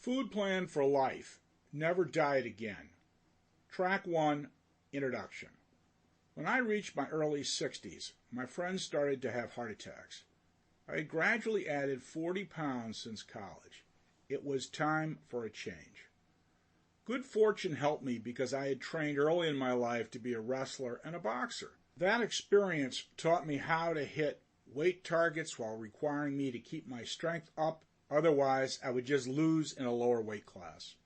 Food Plan for Life. Never Diet Again. Track 1. Introduction. When I reached my early 60s, my friends started to have heart attacks. I had gradually added 40 pounds since college. It was time for a change. Good fortune helped me because I had trained early in my life to be a wrestler and a boxer. That experience taught me how to hit weight targets while requiring me to keep my strength up. Otherwise, I would just lose in a lower weight class.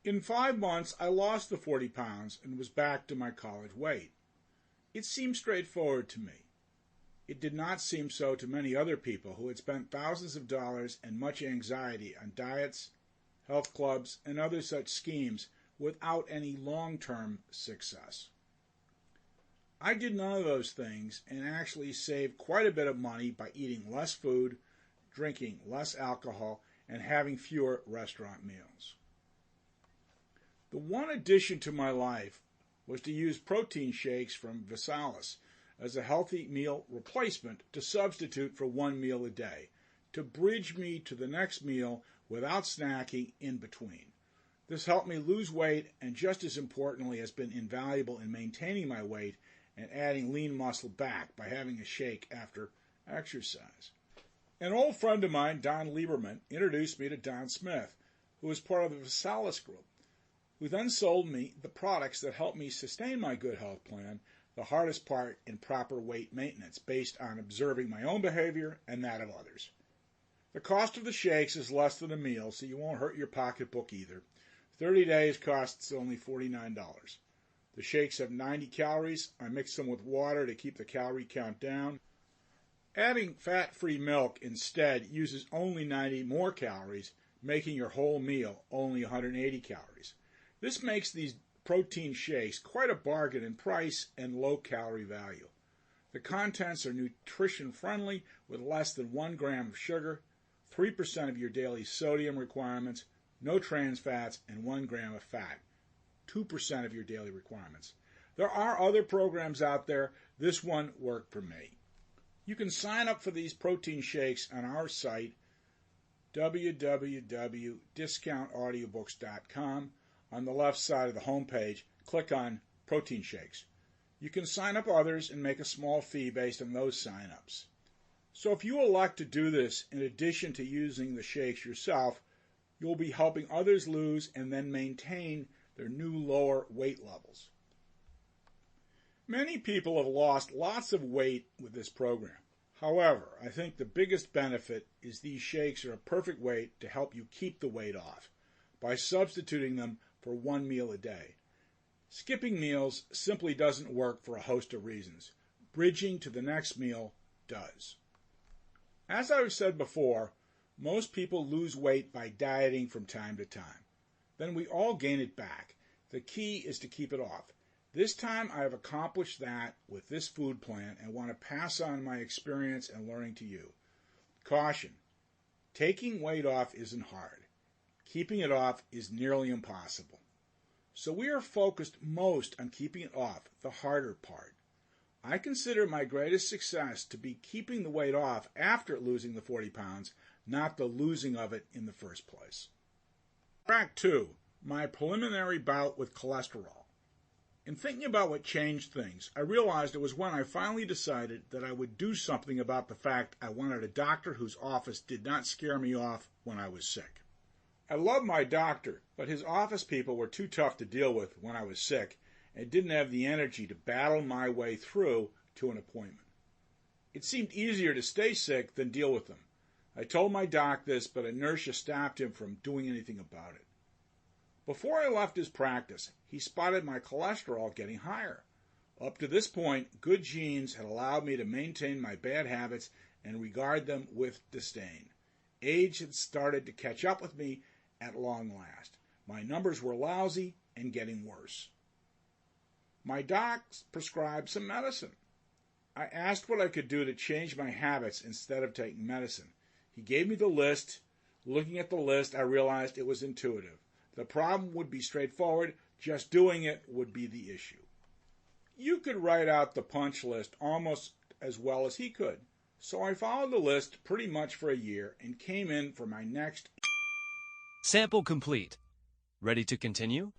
In 5 months, I lost the 40 pounds and was back to my college weight. It seemed straightforward to me. It did not seem so to many other people who had spent thousands of dollars and much anxiety on diets, health clubs, and other such schemes without any long-term success. I did none of those things and actually saved quite a bit of money by eating less food, drinking less alcohol, and having fewer restaurant meals. The one addition to my life was to use protein shakes from Visalis as a healthy meal replacement to substitute for one meal a day, to bridge me to the next meal without snacking in between. This helped me lose weight and, just as importantly, has been invaluable in maintaining my weight and adding lean muscle back by having a shake after exercise. An old friend of mine, Don Lieberman, introduced me to Don Smith, who was part of the Visalis group, who then sold me the products that helped me sustain my good health plan, the hardest part in proper weight maintenance, based on observing my own behavior and that of others. The cost of the shakes is less than a meal, so you won't hurt your pocketbook either. 30 days costs only $49. The shakes have 90 calories. I mix them with water to keep the calorie count down. Adding fat-free milk instead uses only 90 more calories, making your whole meal only 180 calories. This makes these protein shakes quite a bargain in price and low calorie value. The contents are nutrition friendly with less than 1 gram of sugar, 3% of your daily sodium requirements, no trans fats, and 1 gram of fat, 2% of your daily requirements. There are other programs out there. This one worked for me. You can sign up for these protein shakes on our site, www.discountaudiobooks.com. On the left side of the homepage, click on Protein Shakes. You can sign up others and make a small fee based on those sign-ups. So if you elect to do this in addition to using the shakes yourself, you'll be helping others lose and then maintain their new lower weight levels. Many people have lost lots of weight with this program. However, I think the biggest benefit is these shakes are a perfect way to help you keep the weight off by substituting them for one meal a day. Skipping meals simply doesn't work for a host of reasons. Bridging to the next meal does. As I've said before, most people lose weight by dieting from time to time. Then we all gain it back. The key is to keep it off. This time I have accomplished that with this food plan and want to pass on my experience and learning to you. Caution: taking weight off isn't hard. Keeping it off is nearly impossible. So we are focused most on keeping it off, the harder part. I consider my greatest success to be keeping the weight off after losing the 40 pounds, not the losing of it in the first place. Track 2. My preliminary bout with cholesterol. In thinking about what changed things, I realized it was when I finally decided that I would do something about the fact I wanted a doctor whose office did not scare me off when I was sick. I loved my doctor, but his office people were too tough to deal with when I was sick and didn't have the energy to battle my way through to an appointment. It seemed easier to stay sick than deal with them. I told my doc this, but inertia stopped him from doing anything about it. Before I left his practice, he spotted my cholesterol getting higher. Up to this point, good genes had allowed me to maintain my bad habits and regard them with disdain. Age had started to catch up with me at long last. My numbers were lousy and getting worse. My doc prescribed some medicine. I asked what I could do to change my habits instead of taking medicine. He gave me the list. Looking at the list, I realized it was intuitive. The problem would be straightforward. Just doing it would be the issue. You could write out the punch list almost as well as he could. So I followed the list pretty much for a year and came in for my next Sample complete. Ready to continue?